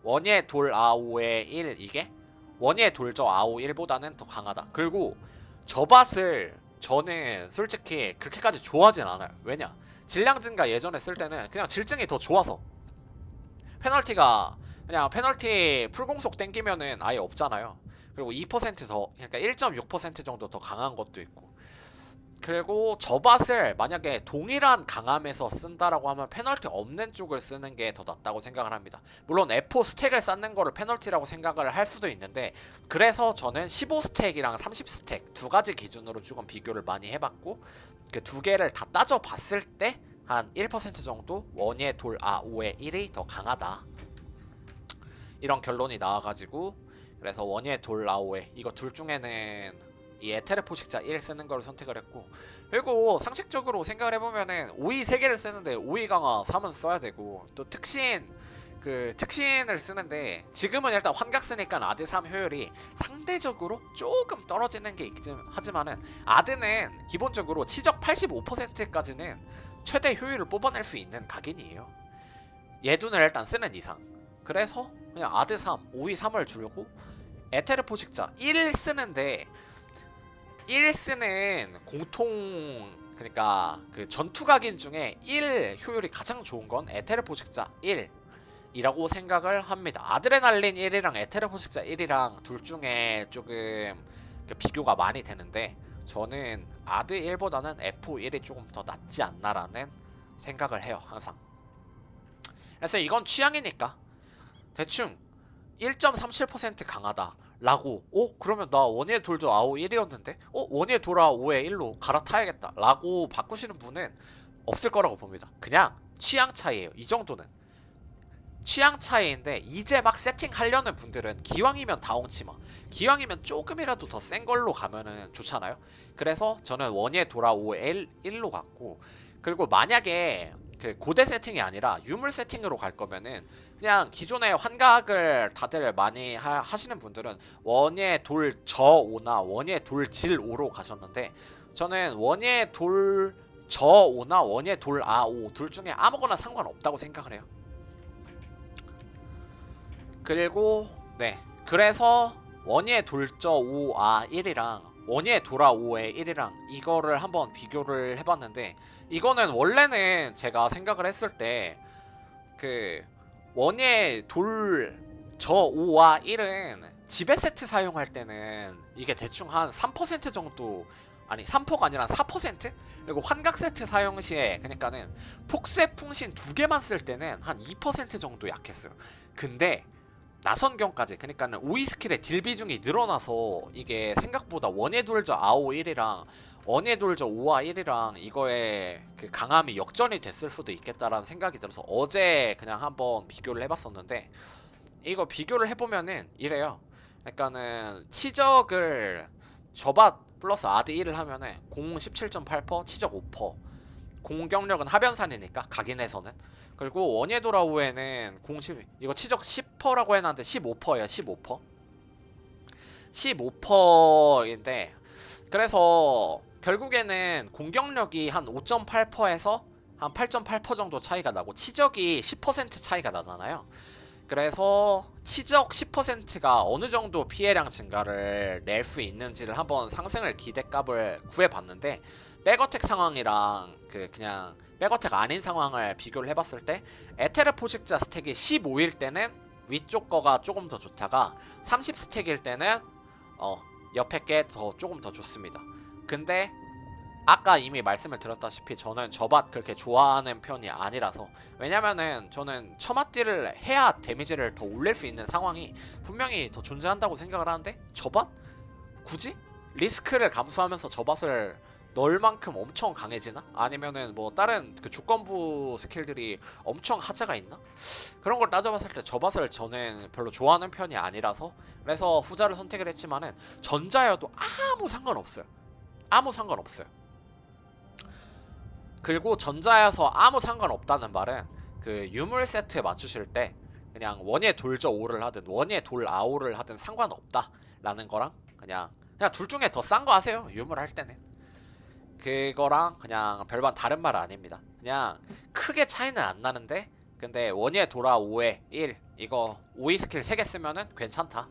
원예 돌 아오의 1 이게 원예 돌저 아오 1보다는 더 강하다. 그리고 저밭을 저는 솔직히 그렇게까지 좋아하진 않아요. 왜냐? 질량 증가 예전에 쓸 때는 그냥 질증이 더 좋아서 페널티가 그냥 페널티 풀공속 땡기면은 아예 없잖아요. 그리고 2% 더, 그러니까 1.6% 정도 더 강한 것도 있고. 그리고 저밭을 만약에 동일한 강함에서 쓴다라고 하면 페널티 없는 쪽을 쓰는 게 더 낫다고 생각을 합니다. 물론 F4 스택을 쌓는 거를 페널티라고 생각을 할 수도 있는데 그래서 저는 15스택이랑 30스택 두 가지 기준으로 조금 비교를 많이 해봤고 그 두 개를 다 따져봤을 때 한 1% 정도 원예 돌 아5의 1이 더 강하다 이런 결론이 나와가지고 그래서 원예 돌 아5의 이거 둘 중에는 이 에테르 포식자 1 쓰는 걸 선택을 했고, 그리고 상식적으로 생각을 해보면은 5위 3개를 쓰는데 5위 강화 3은 써야 되고 또 특신을 쓰는데 지금은 일단 환각 쓰니까 아드 3 효율이 상대적으로 조금 떨어지는 게 있긴 하지만은 아드는 기본적으로 치적 85%까지는 최대 효율을 뽑아낼 수 있는 각인이에요. 예둔을 일단 쓰는 이상. 그래서 그냥 아드 3, 5위 3을 주려고 에테르 포식자 1 쓰는데 1 쓰는 공통 그러니까 그 전투 각인 중에 1 효율이 가장 좋은 건 에테르 포식자 1이라고 생각을 합니다. 아드레날린 1이랑 에테르 포식자 1이랑 둘 중에 조금 그 비교가 많이 되는데 저는 아드 1보다는 F1이 조금 더 낫지 않나라는 생각을 해요, 항상. 그래서 이건 취향이니까 대충 1.37% 강하다 라고 그러면 나 원예 돌저 아오 1이었는데 원예 돌아 5의 1로 갈아타야겠다 라고 바꾸시는 분은 없을 거라고 봅니다. 그냥 취향 차이에요. 이 정도는 취향 차이인데 이제 막 세팅하려는 분들은 기왕이면 다홍치마, 기왕이면 조금이라도 더 센 걸로 가면은 좋잖아요. 그래서 저는 원예 돌아오 1로 갔고, 그리고 만약에 그 고대 세팅이 아니라 유물 세팅으로 갈 거면은 그냥 기존의 환각을 다들 많이 하시는 분들은 원예 돌저 5나 원예 돌질 5로 가셨는데, 저는 원예 돌저 5나 원예 돌아 5 둘 중에 아무거나 상관없다고 생각을 해요. 그리고 네, 그래서 원예 돌저 5아 1이랑 원예 돌아 5의 1이랑 이거를 한번 비교를 해봤는데, 이거는 원래는 제가 생각을 했을 때 그 원예 돌저 5와 1은 지배 세트 사용할 때는 이게 대충 한 3% 정도, 아니 3%가 아니라 4%? 그리고 환각 세트 사용 시에 그러니까는 폭쇠 풍신 두 개만 쓸 때는 한 2% 정도 약했어요. 근데 나선경까지, 그러니까는 오이 스킬의 딜 비중이 늘어나서 이게 생각보다 원예 돌저 아오 1이랑 원예 돌저 5와 1이랑 이거의 그 강함이 역전이 됐을 수도 있겠다라는 생각이 들어서 어제 그냥 한번 비교를 해봤었는데, 이거 비교를 해보면은 이래요. 그러니까는 치적을 저밭 플러스 아드 1을 하면은 공 17.8%, 치적 5%, 공격력은 하변산이니까 각인에서는. 그리고 원예 돌아오에는 공십 이거 치적 10%라고 해놨는데 15%예요. 15%. 15%인데 그래서 결국에는 공격력이 한 5.8%에서 한 8.8% 정도 차이가 나고 치적이 10% 차이가 나잖아요. 그래서 치적 10%가 어느 정도 피해량 증가를 낼 수 있는지를 한번 상승을 기대값을 구해봤는데, 백어택 상황이랑 그냥 백어택 아닌 상황을 비교를 해봤을 때 에테르 포식자 스택이 15일 때는 위쪽 거가 조금 더 좋다가 30 스택일 때는 옆에 게 조금 더 좋습니다. 근데 아까 이미 말씀을 드렸다시피 저는 저밭 그렇게 좋아하는 편이 아니라서, 왜냐면은 저는 처맞딜을 해야 데미지를 더 올릴 수 있는 상황이 분명히 더 존재한다고 생각을 하는데, 저밭? 굳이? 리스크를 감수하면서 저밭을 넣을 만큼 엄청 강해지나? 아니면은 뭐 다른 그 조건부 스킬들이 엄청 하자가 있나? 그런 걸 따져봤을 때 저밭을 저는 별로 좋아하는 편이 아니라서, 그래서 후자를 선택을 했지만은 전자여도 아무 상관없어요. 아무 상관없어요. 그리고 전자여서 아무 상관없다는 말은 그 유물 세트 맞추실 때 그냥 원예 돌저 5를 하든 원예 돌 아오를 하든 상관없다 라는 거랑, 그냥 둘 중에 더 싼 거 하세요. 유물 할 때는 그거랑 그냥 별반 다른 말 아닙니다. 그냥 크게 차이는 안 나는데, 근데 원예 돌아 5에 1 이거 5위 스킬 3개 쓰면은 괜찮다.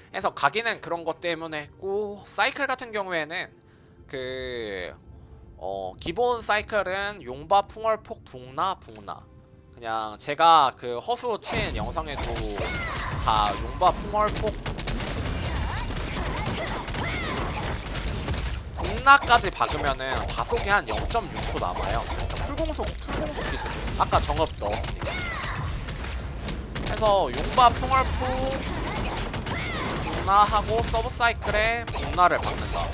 그래서 가기는 그런 것 때문에 했고, 사이클 같은 경우에는 기본 사이클은 용바 풍월폭 붕나 그냥 제가 그 허수 친 영상에도 다 용바 풍월폭 붕나까지 박으면은 과속이 한 0.6초 남아요. 그러니까 풀공속 기준. 아까 정업 넣었으니까. 그래서 용바 풍월폭 붕나 하고 서브 사이클에 붕나를 박는다.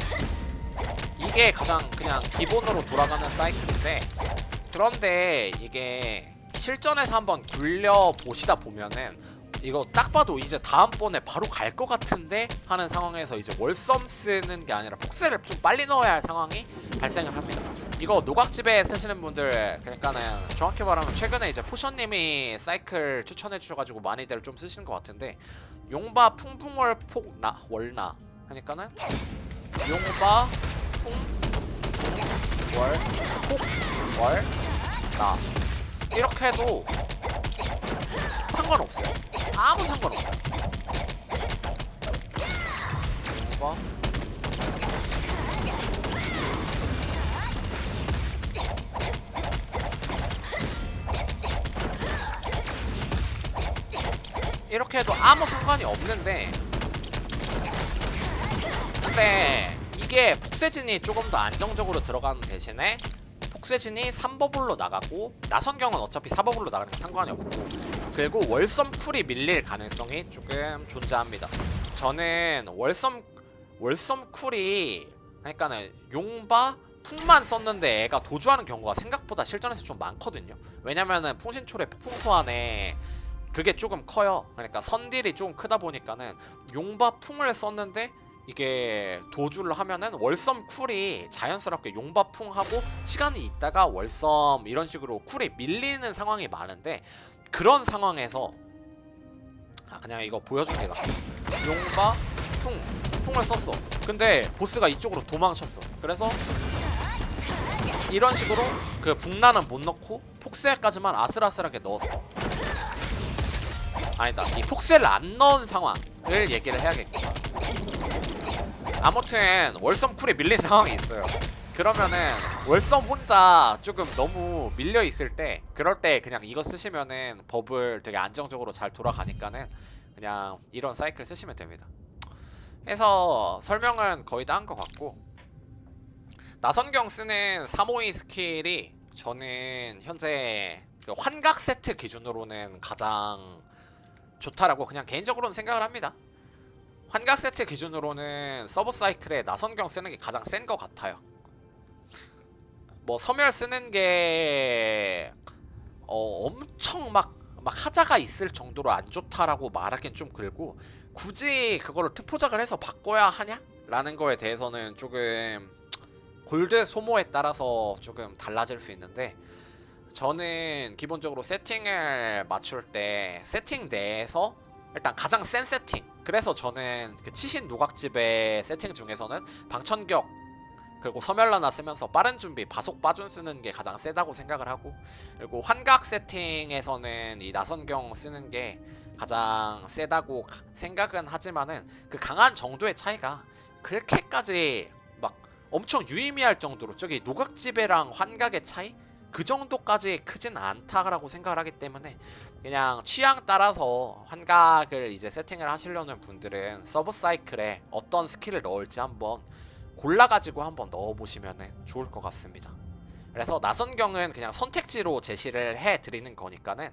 이게 가장 그냥 기본으로 돌아가는 사이클인데, 그런데 이게 실전에서 한번 굴려보시다 보면은 이거 딱 봐도 이제 다음번에 바로 갈 것 같은데 하는 상황에서 이제 월썸 쓰는 게 아니라 폭세를 좀 빨리 넣어야 할 상황이 발생을 합니다. 이거 노각집에 쓰시는 분들, 그러니까는 정확히 말하면 최근에 이제 포션님이 사이클 추천해 주셔가지고 많이들 좀 쓰시는 것 같은데, 용바 풍풍월 폭나 월나 하니까는 용바 풍월 폭월나 이렇게 해도 상관없어요. 아무 상관없어요. 용바 이렇게 해도 아무 상관이 없는데, 근데 이게 폭세진이 조금 더 안정적으로 들어가는 대신에 폭세진이 3버블로 나가고 나선경은 어차피 4버블로 나가니까 상관이 없고, 그리고 월썸 쿨이 밀릴 가능성이 조금 존재합니다. 저는 월썸 쿨이 그러니까는 용바 풍만 썼는데 애가 도주하는 경우가 생각보다 실전에서 좀 많거든요. 왜냐면은 풍신초래 폭풍 소환에 그게 조금 커요. 그러니까 선딜이 좀 크다 보니까는 용바 풍을 썼는데 이게 도주를 하면은 월섬 쿨이 자연스럽게 용바 풍하고 시간이 있다가 월섬 이런 식으로 쿨이 밀리는 상황이 많은데, 그런 상황에서 그냥 이거 보여줍니다. 용바 풍을 썼어. 근데 보스가 이쪽으로 도망쳤어. 그래서 이런 식으로 그 북란은 못 넣고 폭셀까지만 아슬아슬하게 넣었어. 아니다, 이 폭셀을 안 넣은 상황을 얘기를 해야겠구나. 아무튼 월섬 쿨에 밀린 상황이 있어요. 그러면은 월섬 혼자 조금 너무 밀려 있을 때, 그럴 때 그냥 이거 쓰시면은 버블 되게 안정적으로 잘 돌아가니까는 그냥 이런 사이클 쓰시면 됩니다. 해서 설명은 거의 다 한 것 같고, 나선경 쓰는 352 스킬이 저는 현재 그 환각 세트 기준으로는 가장 좋다라고 그냥 개인적으로는 생각을 합니다. 환각 세트 기준으로는 서브 사이클에 나선경 쓰는 게 가장 센 것 같아요. 뭐 섬열 쓰는 게 엄청 막 하자가 있을 정도로 안 좋다라고 말하기엔 좀 그렇고, 굳이 그거를 특포작을 해서 바꿔야 하냐? 라는 거에 대해서는 조금 골드 소모에 따라서 조금 달라질 수 있는데, 저는 기본적으로 세팅을 맞출 때 세팅 내에서 일단 가장 센 세팅, 그래서 저는 그 치신 노각집의 세팅 중에서는 방천격 그리고 서멸라나 쓰면서 빠른 준비, 바속 빠준 쓰는 게 가장 세다고 생각을 하고, 그리고 환각 세팅에서는 이 나선경 쓰는 게 가장 세다고 생각은 하지만은 그 강한 정도의 차이가 그렇게까지 막 엄청 유의미할 정도로, 저기 노각지배랑 환각의 차이? 그 정도까지 크진 않다라고 생각을 하기 때문에 그냥 취향 따라서 환각을 이제 세팅을 하시려는 분들은 서브 사이클에 어떤 스킬을 넣을지 한번 골라가지고 한번 넣어보시면 좋을 것 같습니다. 그래서 나선경은 그냥 선택지로 제시를 해드리는 거니까는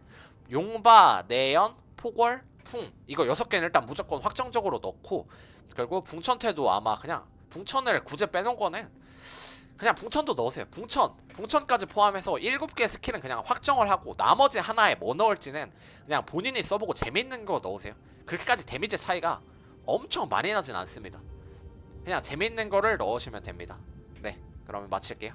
용바, 내연, 폭월, 풍 이거 6개는 일단 무조건 확정적으로 넣고, 그리고 붕천태도 아마 그냥 붕천을 굳이 빼놓은 거는 그냥 붕천도 넣으세요. 붕천까지 포함해서 7개 스킬은 그냥 확정을 하고, 나머지 하나에 뭐 넣을지는 그냥 본인이 써보고 재밌는 거 넣으세요. 그렇게까지 데미지 차이가 엄청 많이 나진 않습니다. 그냥 재밌는 거를 넣으시면 됩니다. 네, 그러면 마칠게요.